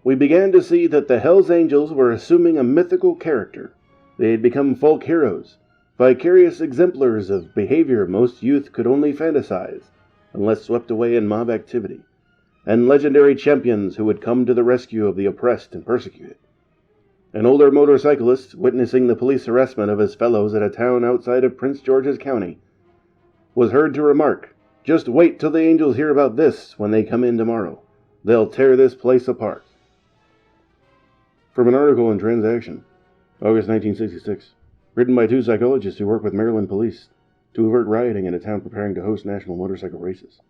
we began to see that the Hells Angels were assuming a mythical character. They had become folk heroes, vicarious exemplars of behavior most youth could only fantasize, unless swept away in mob activity, and legendary champions who would come to the rescue of the oppressed and persecuted. An older motorcyclist, witnessing the police harassment of his fellows at a town outside of Prince George's County, was heard to remark, "Just wait till the Angels hear about this when they come in tomorrow. They'll tear this place apart." From an article in Transaction, August 1966, written by two psychologists who work with Maryland police to avert rioting in a town preparing to host national motorcycle races.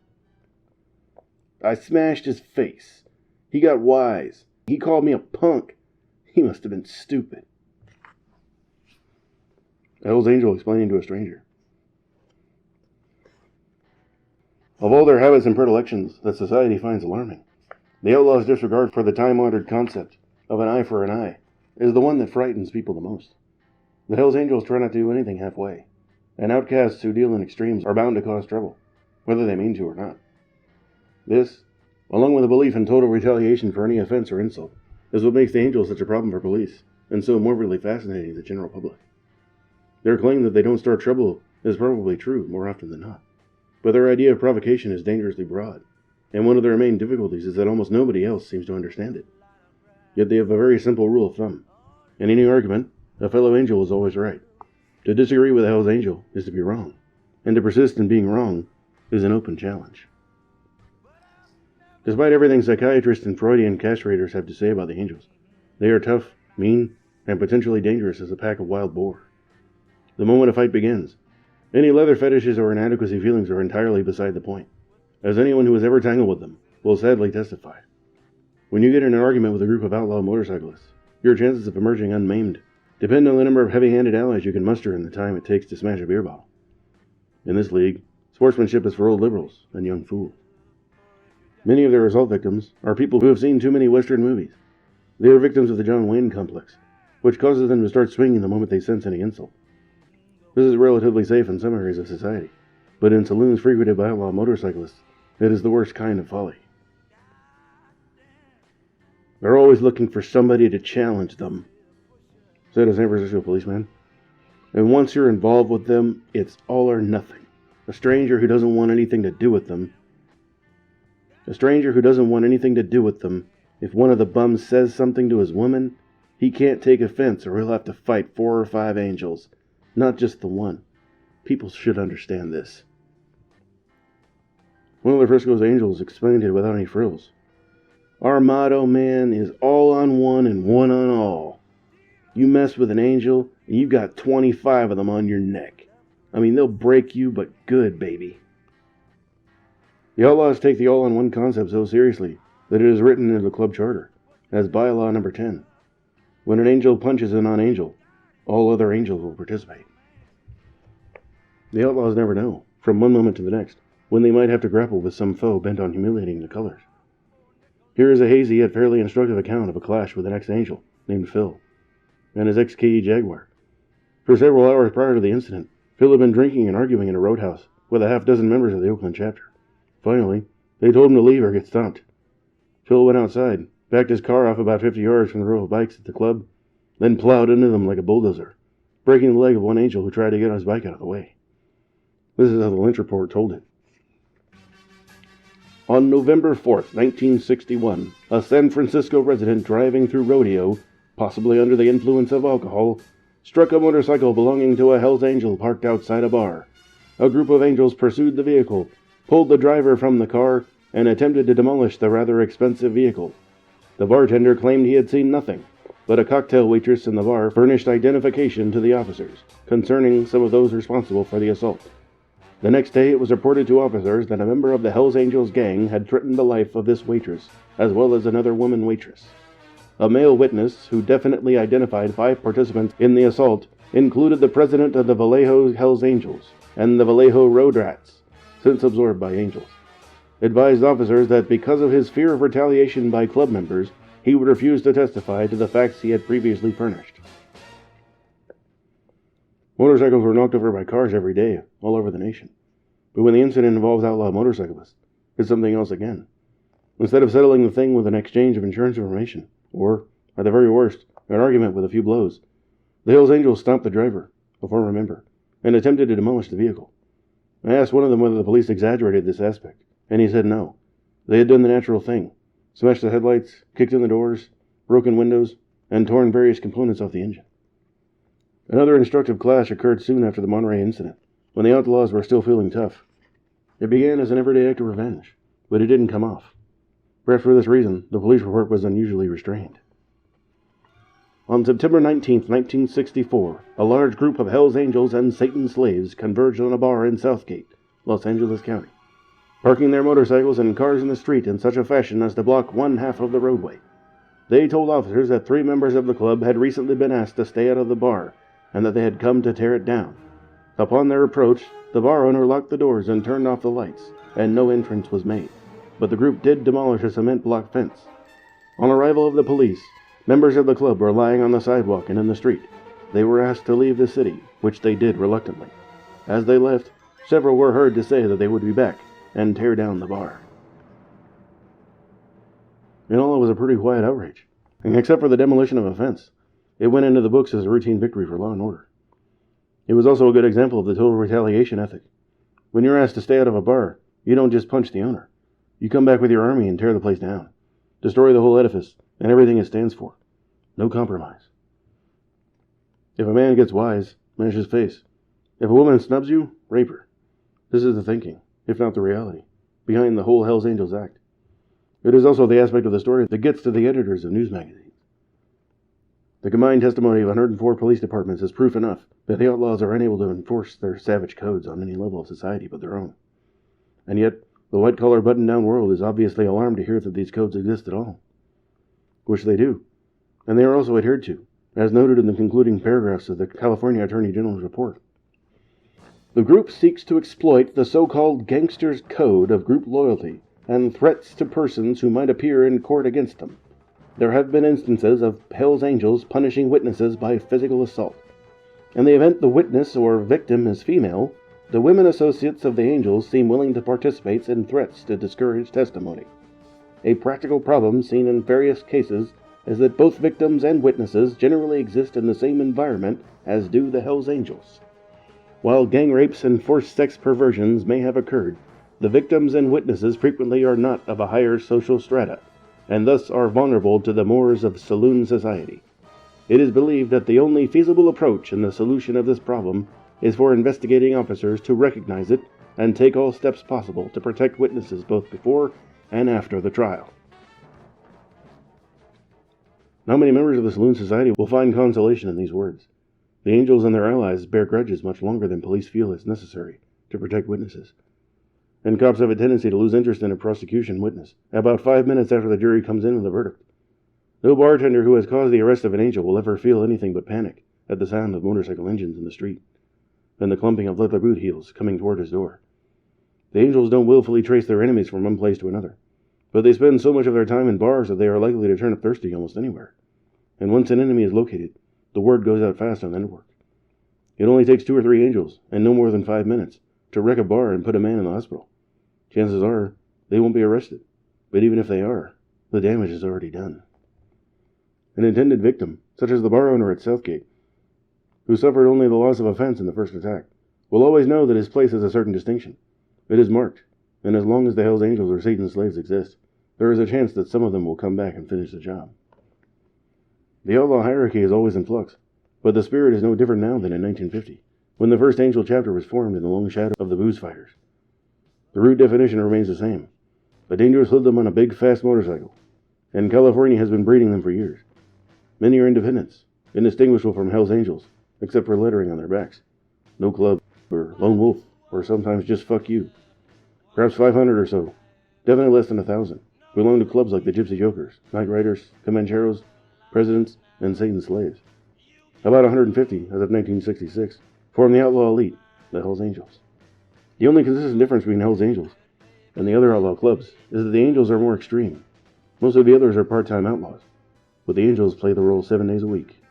"I smashed his face. He got wise. He called me a punk. He must have been stupid." Hell's Angel explaining to a stranger. Of all their habits and predilections that society finds alarming, the outlaws' disregard for the time-honored concept of an eye for an eye is the one that frightens people the most. The Hells Angels try not to do anything halfway, and outcasts who deal in extremes are bound to cause trouble, whether they mean to or not. This, along with a belief in total retaliation for any offense or insult, is what makes the Angels such a problem for police, and so morbidly fascinating to the general public. Their claim that they don't start trouble is probably true more often than not, but their idea of provocation is dangerously broad, and one of their main difficulties is that almost nobody else seems to understand it. Yet they have a very simple rule of thumb. In any argument, a fellow angel is always right. To disagree with a Hell's Angel is to be wrong, and to persist in being wrong is an open challenge. Despite everything psychiatrists and Freudian castrators have to say about the Angels, they are tough, mean, and potentially dangerous as a pack of wild boar. The moment a fight begins, any leather fetishes or inadequacy feelings are entirely beside the point, as anyone who has ever tangled with them will sadly testify. When you get in an argument with a group of outlaw motorcyclists, your chances of emerging unmaimed depend on the number of heavy-handed allies you can muster in the time it takes to smash a beer bottle. In this league, sportsmanship is for old liberals and young fools. Many of their assault victims are people who have seen too many Western movies. They are victims of the John Wayne complex, which causes them to start swinging the moment they sense any insult. This is relatively safe in some areas of society, but in saloons frequented by outlaw motorcyclists, it is the worst kind of folly. They're always looking for somebody to challenge them, said a San Francisco policeman. And once you're involved with them, it's all or nothing. A stranger who doesn't want anything to do with them, if one of the bums says something to his woman, he can't take offense or he'll have to fight 4 or 5 angels, not just the one. People should understand this. One of the Frisco's Angels explained it without any frills. Our motto, man, is all on one and one on all. You mess with an angel, and you've got 25 of them on your neck. I mean, they'll break you, but good, baby. The Outlaws take the all-on-one concept so seriously that it is written into the club charter as bylaw number 10. When an angel punches a non-angel, all other angels will participate. The Outlaws never know, from one moment to the next, when they might have to grapple with some foe bent on humiliating the colors. Here is a hazy yet fairly instructive account of a clash with an ex-angel named Phil and his ex-KE Jaguar. For several hours prior to the incident, Phil had been drinking and arguing in a roadhouse with a half-dozen members of the Oakland chapter. Finally, they told him to leave or get stomped. Phil went outside, backed his car off about 50 yards from the row of bikes at the club, then plowed into them like a bulldozer, breaking the leg of one angel who tried to get on his bike out of the way. This is how the Lynch Report told it. On November 4th, 1961, a San Francisco resident driving through Rodeo, possibly under the influence of alcohol, struck a motorcycle belonging to a Hells Angel parked outside a bar. A group of angels pursued the vehicle, pulled the driver from the car, and attempted to demolish the rather expensive vehicle. The bartender claimed he had seen nothing, but a cocktail waitress in the bar furnished identification to the officers concerning some of those responsible for the assault. The next day it was reported to officers that a member of the Hells Angels gang had threatened the life of this waitress, as well as another woman waitress. A male witness, who definitely identified 5 participants in the assault, included the president of the Vallejo Hells Angels and the Vallejo Road Rats, since absorbed by angels, advised officers that because of his fear of retaliation by club members, he would refuse to testify to the facts he had previously furnished. Motorcycles were knocked over by cars every day, all over the nation. But when the incident involves outlaw motorcyclists, it's something else again. instead of settling the thing with an exchange of insurance information, or, at the very worst, an argument with a few blows. The Hells Angels stopped the driver, a former member, and attempted to demolish the vehicle. I asked one of them whether the police exaggerated this aspect, and he said no. They had done the natural thing, smashed the headlights, kicked in the doors, broken windows, and torn various components off the engine. Another instructive clash occurred soon after the Monterey incident, when the outlaws were still feeling tough. It began as an everyday act of revenge, but it didn't come off. Perhaps for this reason, the police report was unusually restrained. On September 19, 1964, a large group of Hells Angels and Satan's slaves converged on a bar in Southgate, Los Angeles County, parking their motorcycles and cars in the street in such a fashion as to block one half of the roadway. They told officers that 3 members of the club had recently been asked to stay out of the bar, and that they had come to tear it down. Upon their approach, the bar owner locked the doors and turned off the lights, and no entrance was made. But the group did demolish a cement block fence. On arrival of the police, members of the club were lying on the sidewalk and in the street. They were asked to leave the city, which they did reluctantly. As they left, several were heard to say that they would be back and tear down the bar. In all, it was a pretty quiet outrage, except for the demolition of a fence. It went into the books as a routine victory for law and order. It was also a good example of the total retaliation ethic. When you're asked to stay out of a bar, you don't just punch the owner. You come back with your army and tear the place down. Destroy the whole edifice and everything it stands for. No compromise. If a man gets wise, smash his face. If a woman snubs you, rape her. This is the thinking, if not the reality, behind the whole Hells Angels act. It is also the aspect of the story that gets to the editors of news magazines. The combined testimony of 104 police departments is proof enough that the outlaws are unable to enforce their savage codes on any level of society but their own. And yet, the white-collar button-down world is obviously alarmed to hear that these codes exist at all. Which they do. And they are also adhered to, as noted in the concluding paragraphs of the California Attorney General's report. The group seeks to exploit the so-called gangsters' code of group loyalty and threats to persons who might appear in court against them. There have been instances of Hells Angels punishing witnesses by physical assault. In the event the witness or victim is female, the women associates of the Angels seem willing to participate in threats to discourage testimony. A practical problem seen in various cases is that both victims and witnesses generally exist in the same environment as do the Hells Angels. While gang rapes and forced sex perversions may have occurred, the victims and witnesses frequently are not of a higher social strata, and thus are vulnerable to the mores of saloon society. It is believed that the only feasible approach in the solution of this problem is for investigating officers to recognize it and take all steps possible to protect witnesses both before and after the trial. Not many members of the saloon society will find consolation in these words. The Angels and their allies bear grudges much longer than police feel is necessary to protect witnesses. And cops have a tendency to lose interest in a prosecution witness about 5 minutes after the jury comes in with a verdict. No bartender who has caused the arrest of an angel will ever feel anything but panic at the sound of motorcycle engines in the street and the clumping of leather boot heels coming toward his door. The Angels don't willfully trace their enemies from one place to another, but they spend so much of their time in bars that they are likely to turn up thirsty almost anywhere. And once an enemy is located, the word goes out fast on the network. It only takes 2 or 3 Angels, and no more than 5 minutes, to wreck a bar and put a man in the hospital. Chances are, they won't be arrested. But even if they are, the damage is already done. An intended victim, such as the bar owner at Southgate, who suffered only the loss of a fence in the first attack, will always know that his place has a certain distinction. It is marked, and as long as the Hells Angels or Satan's slaves exist, there is a chance that some of them will come back and finish the job. The outlaw hierarchy is always in flux, but the spirit is no different now than in 1950, when the first Angel chapter was formed in the long shadow of the booze fighters. The root definition remains the same. A dangerous hoodlum on a big, fast motorcycle, and California has been breeding them for years. Many are independents, indistinguishable from Hells Angels, except for lettering on their backs. No club, or lone wolf, or sometimes just fuck you. Perhaps 500 or so, definitely less than 1,000, belong to clubs like the Gypsy Jokers, Night Riders, Comancheros, Presidents, and Satan's Slaves. About 150, as of 1966, form the outlaw elite, the Hells Angels. The only consistent difference between Hells Angels and the other outlaw clubs is that the Angels are more extreme. Most of the others are part-time outlaws, but the Angels play the role 7 days a week.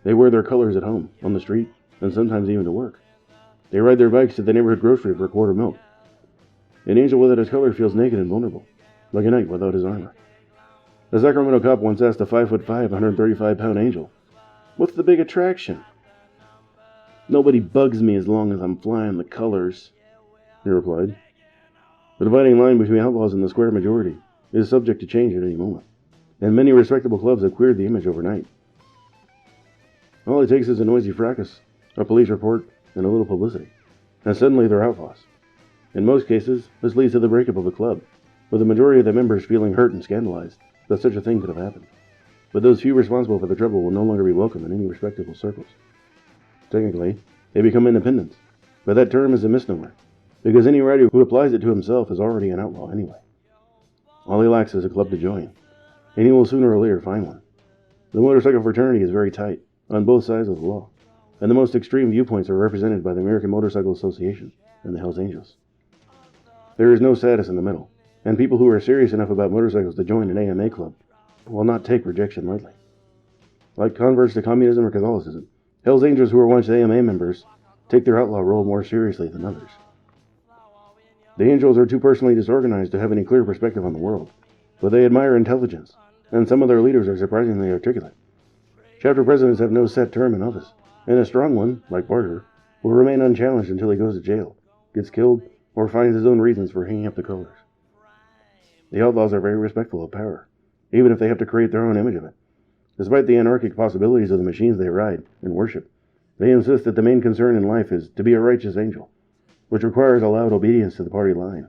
They wear their colors at home, on the street, and sometimes even to work. They ride their bikes to the neighborhood grocery for a quart of milk. An angel without his color feels naked and vulnerable. like a knight without his armor. A Sacramento cop once asked a 5'5", 135-pound angel, "What's the big attraction?" "Nobody bugs me as long as I'm flying the colors," he replied. The dividing line between outlaws and the square majority is subject to change at any moment, and many respectable clubs have cleared the image overnight. All it takes is a noisy fracas, a police report, and a little publicity, and suddenly they're outlaws. In most cases, this leads to the breakup of the club, with the majority of the members feeling hurt and scandalized that such a thing could have happened. But those few responsible for the trouble will no longer be welcome in any respectable circles. Technically, they become independents, but that term is a misnomer, because any writer who applies it to himself is already an outlaw anyway. All he lacks is a club to join, and he will sooner or later find one. The motorcycle fraternity is very tight, on both sides of the law, and the most extreme viewpoints are represented by the American Motorcycle Association and the Hells Angels. There is no status in the middle, and people who are serious enough about motorcycles to join an AMA club will not take rejection lightly. Like converts to communism or Catholicism, Hells Angels who were once AMA members take their outlaw role more seriously than others. The Angels are too personally disorganized to have any clear perspective on the world, but they admire intelligence, and some of their leaders are surprisingly articulate. Chapter presidents have no set term in office, and a strong one, like Barter, will remain unchallenged until he goes to jail, gets killed, or finds his own reasons for hanging up the colors. The outlaws are very respectful of power, even if they have to create their own image of it. Despite the anarchic possibilities of the machines they ride and worship, they insist that the main concern in life is to be a righteous angel, which requires a loud obedience to the party line.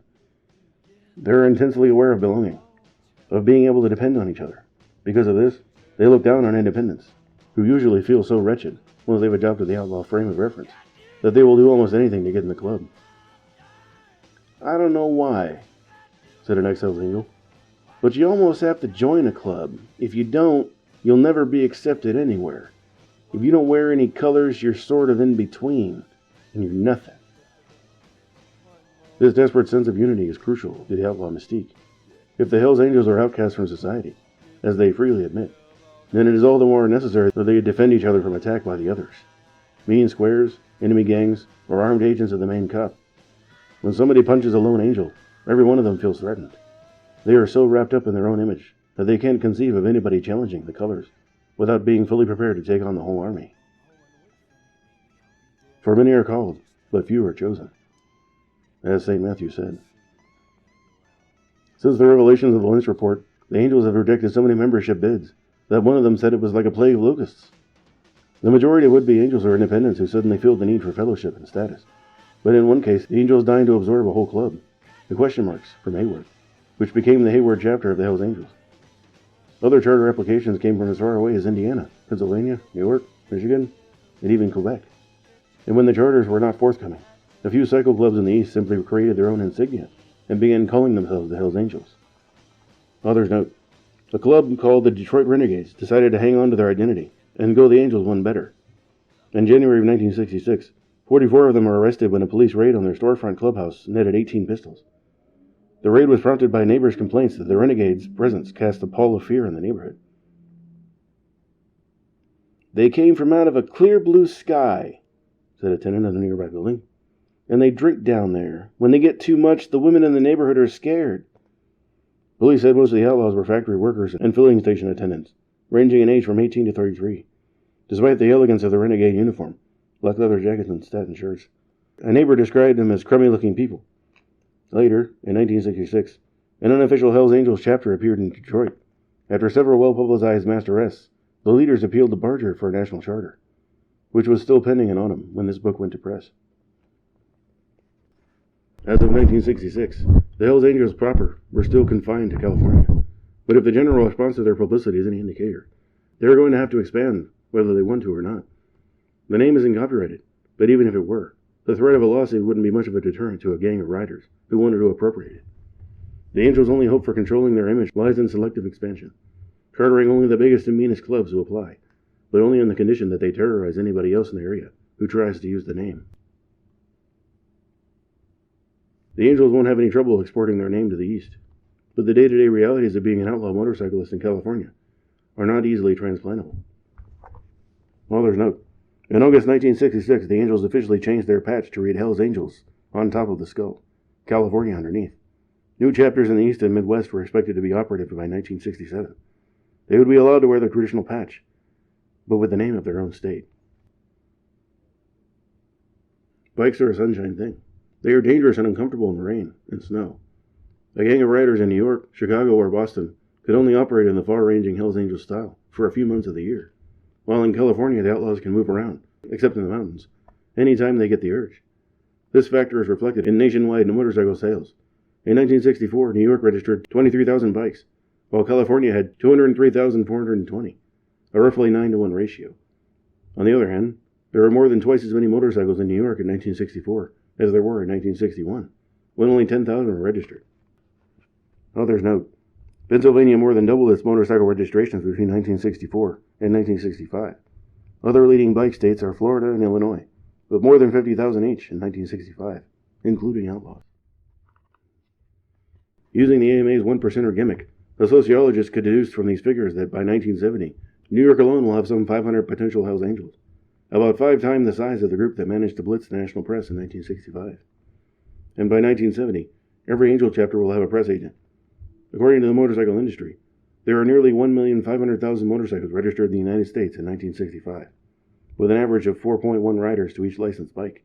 They're intensely aware of belonging, of being able to depend on each other. Because of this, they look down on independents, who usually feel so wretched once they've adopted the outlaw frame of reference, that they will do almost anything to get in the club. "I don't know why," said an ex-Hells Angel, "but you almost have to join a club. If you don't, you'll never be accepted anywhere. If you don't wear any colors, you're sort of in between, and you're nothing." This desperate sense of unity is crucial to the outlaw mystique. If the Hells Angels are outcasts from society, as they freely admit, then it is all the more necessary that they defend each other from attack by the others. Mean squares, enemy gangs, or armed agents of the main cop. When somebody punches a lone angel, every one of them feels threatened. They are so wrapped up in their own image that they can't conceive of anybody challenging the colors without being fully prepared to take on the whole army. For many are called, but few are chosen, as St. Matthew said. Since the revelations of the Lynch Report, the Angels have rejected so many membership bids that one of them said it was like a plague of locusts. The majority of would-be Angels are independents who suddenly feel the need for fellowship and status. But in one case, the Angels dying to absorb a whole club, the question marks from Hayward, which became the Hayward chapter of the Hells Angels. Other charter applications came from as far away as Indiana, Pennsylvania, New York, Michigan, and even Quebec. And when the charters were not forthcoming, a few cycle clubs in the East simply created their own insignia and began calling themselves the Hells Angels. Others note, a club called the Detroit Renegades decided to hang on to their identity and go the Angels one better. In January of 1966, 44 of them were arrested when a police raid on their storefront clubhouse netted 18 pistols. The raid was prompted by neighbors' complaints that the Renegades' presence cast a pall of fear in the neighborhood. "They came from out of a clear blue sky," said a tenant of the nearby building, "and they drink down there. When they get too much, the women in the neighborhood are scared." Police said most of the outlaws were factory workers and filling station attendants, ranging in age from 18 to 33, despite the elegance of the renegade uniform, black leather jackets and satin shirts. A neighbor described them as crummy-looking people. Later, in 1966, an unofficial Hells Angels chapter appeared in Detroit. After several well-publicized mass arrests, the leaders appealed to Barger for a national charter, which was still pending in autumn when this book went to press. As of 1966, the Hells Angels proper were still confined to California. But if the general response to their publicity is any indicator, they are going to have to expand, whether they want to or not. The name isn't copyrighted, but even if it were, the threat of a lawsuit wouldn't be much of a deterrent to a gang of riders who wanted to appropriate it. The Angels' only hope for controlling their image lies in selective expansion, chartering only the biggest and meanest clubs who apply, but only on the condition that they terrorize anybody else in the area who tries to use the name. The Angels won't have any trouble exporting their name to the East, but the day-to-day realities of being an outlaw motorcyclist in California are not easily transplantable. Author's note. In August 1966, the Angels officially changed their patch to read Hells Angels on top of the skull, California underneath. New chapters in the East and Midwest were expected to be operative by 1967. They would be allowed to wear their traditional patch, but with the name of their own state. Bikes are a sunshine thing. They are dangerous and uncomfortable in the rain and snow. A gang of riders in New York, Chicago, or Boston could only operate in the far-ranging Hells Angels style for a few months of the year, while in California the outlaws can move around, except in the mountains, anytime they get the urge. This factor is reflected in nationwide motorcycle sales. In 1964, New York registered 23,000 bikes, while California had 203,420, a roughly 9-to-1 ratio. On the other hand, there were more than twice as many motorcycles in New York in 1964 as there were in 1961, when only 10,000 were registered. Author's note: Pennsylvania more than doubled its motorcycle registrations between 1964 and 1965. Other leading bike states are Florida and Illinois, with more than 50,000 each in 1965, including outlaws. Using the AMA's 1%er gimmick, a sociologist could deduce from these figures that by 1970, New York alone will have some 500 potential Hells Angels, about 5 times the size of the group that managed to blitz the national press in 1965. And by 1970, every Angel chapter will have a press agent. According to the motorcycle industry, there are nearly 1,500,000 motorcycles registered in the United States in 1965, with an average of 4.1 riders to each licensed bike.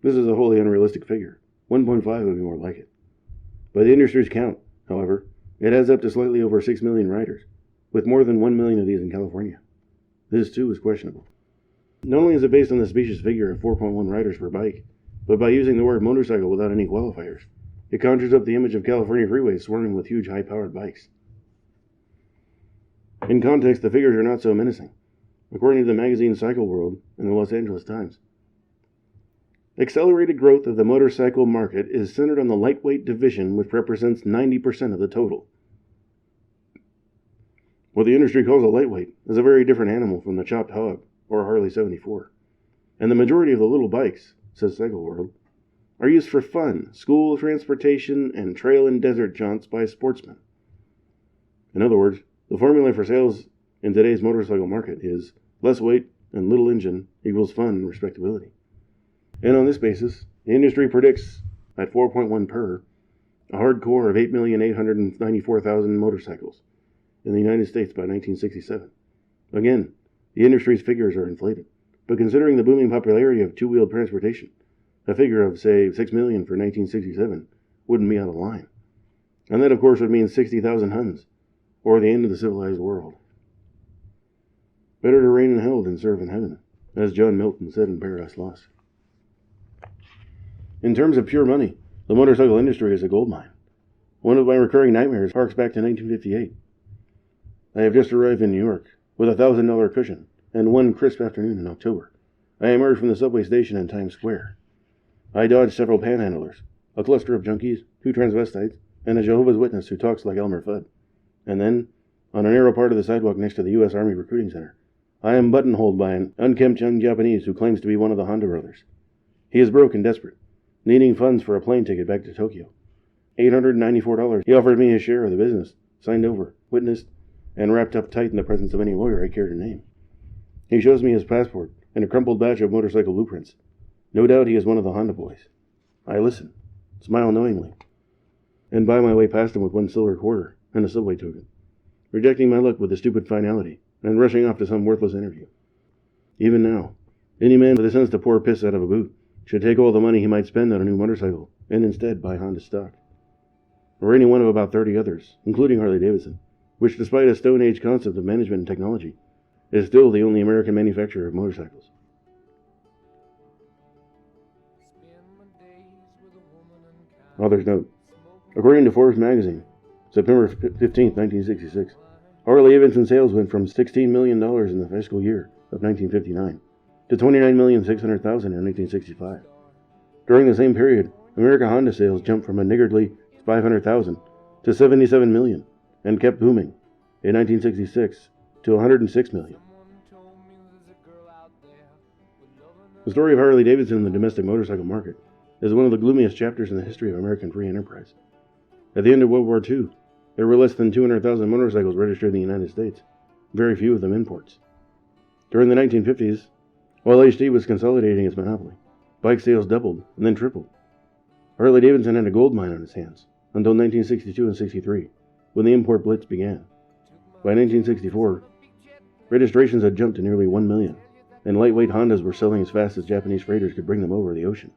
This is a wholly unrealistic figure. 1.5 would be more like it. By the industry's count, however, it adds up to slightly over 6 million riders, with more than 1 million of these in California. This, too, is questionable. Not only is it based on the specious figure of 4.1 riders per bike, but by using the word motorcycle without any qualifiers, it conjures up the image of California freeways swarming with huge high-powered bikes. In context, the figures are not so menacing, according to the magazine Cycle World and the Los Angeles Times. Accelerated growth of the motorcycle market is centered on the lightweight division, which represents 90% of the total. What the industry calls a lightweight is a very different animal from the chopped hog or Harley 74. And the majority of the little bikes, says Cycle World, are used for fun, school transportation, and trail and desert jaunts by sportsmen. In other words, the formula for sales in today's motorcycle market is less weight and little engine equals fun and respectability. And on this basis, the industry predicts, at 4.1 per, a hardcore of 8,894,000 motorcycles in the United States by 1967. Again, the industry's figures are inflated, but considering the booming popularity of two-wheeled transportation, a figure of, say, 6 million for 1967 wouldn't be out of line. And that, of course, would mean 60,000 Huns, or the end of the civilized world. Better to reign in hell than serve in heaven, as John Milton said in Paradise Lost. In terms of pure money, the motorcycle industry is a goldmine. One of my recurring nightmares harks back to 1958. I have just arrived in New York, with a $1,000 cushion, and one crisp afternoon in October. I emerged from the subway station in Times Square. I dodged several panhandlers, a cluster of junkies, 2 transvestites, and a Jehovah's Witness who talks like Elmer Fudd. And then, on a narrow part of the sidewalk next to the U.S. Army Recruiting Center, I am buttonholed by an unkempt young Japanese who claims to be one of the Honda brothers. He is broke and desperate, needing funds for a plane ticket back to Tokyo. $894. He offered me his share of the business, signed over, witnessed, and wrapped up tight in the presence of any lawyer I care to name. He shows me his passport and a crumpled batch of motorcycle blueprints. No doubt he is one of the Honda boys. I listen, smile knowingly, and buy my way past him with 1 silver quarter and a subway token, rejecting my luck with a stupid finality and rushing off to some worthless interview. Even now, any man with the sense to pour piss out of a boot should take all the money he might spend on a new motorcycle and instead buy Honda stock. Or any one of about 30 others, including Harley-Davidson, which, despite a Stone Age concept of management and technology, is still the only American manufacturer of motorcycles. Author's note: according to Forbes magazine, September 15, 1966, Harley-Davidson sales went from $16 million in the fiscal year of 1959 to $29,600,000 in 1965. During the same period, American Honda sales jumped from a niggardly 500,000 to 77 million and kept booming in 1966 to 106 million. The story of Harley-Davidson in the domestic motorcycle market is one of the gloomiest chapters in the history of American free enterprise. At the end of World War II, there were less than 200,000 motorcycles registered in the United States, very few of them imports. During the 1950s, while HD was consolidating its monopoly, bike sales doubled and then tripled. Harley-Davidson had a gold mine on its hands, until 1962 and 63, when the import blitz began. By 1964, registrations had jumped to nearly 1 million, and lightweight Hondas were selling as fast as Japanese freighters could bring them over the ocean.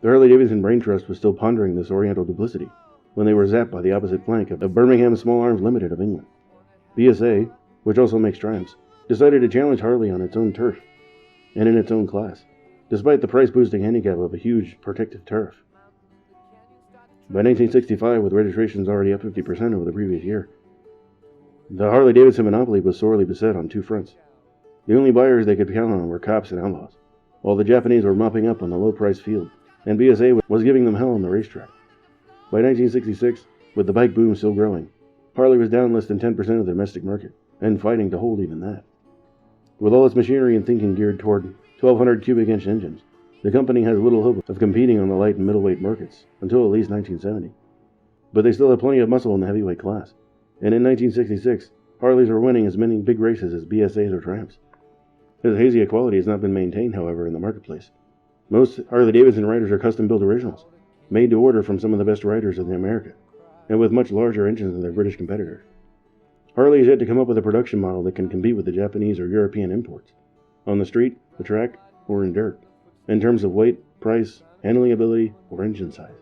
The Harley-Davidson Brain Trust was still pondering this oriental duplicity when they were zapped by the opposite flank of Birmingham Small Arms Limited of England. BSA, which also makes Triumphs, decided to challenge Harley on its own turf and in its own class, despite the price-boosting handicap of a huge protective tariff. By 1965, with registrations already up 50% over the previous year, the Harley-Davidson monopoly was sorely beset on two fronts. The only buyers they could count on were cops and outlaws, while the Japanese were mopping up on the low-priced field, and BSA was giving them hell on the racetrack. By 1966, with the bike boom still growing, Harley was down less than 10% of the domestic market, and fighting to hold even that. With all its machinery and thinking geared toward 1,200 cubic inch engines, the company had little hope of competing on the light and middleweight markets until at least 1970. But they still had plenty of muscle in the heavyweight class, and in 1966, Harleys were winning as many big races as BSAs or Triumphs. This hazy equality has not been maintained, however, in the marketplace. Most Harley-Davidson riders are custom-built originals, made to order from some of the best riders in America, and with much larger engines than their British competitors. Harley has yet to come up with a production model that can compete with the Japanese or European imports, on the street, the track, or in dirt, in terms of weight, price, handling ability, or engine size.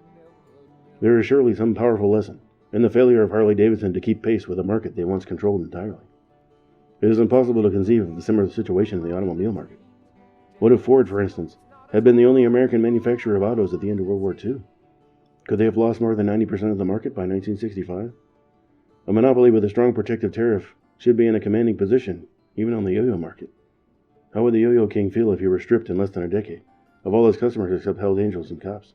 There is surely some powerful lesson in the failure of Harley-Davidson to keep pace with a market they once controlled entirely. It is impossible to conceive of a similar situation in the automobile market. What if Ford, for instance, had been the only American manufacturer of autos at the end of World War II? Could they have lost more than 90% of the market by 1965? A monopoly with a strong protective tariff should be in a commanding position, even on the yo-yo market. How would the yo-yo king feel if he were stripped in less than a decade of all his customers except Hell's Angels and cops?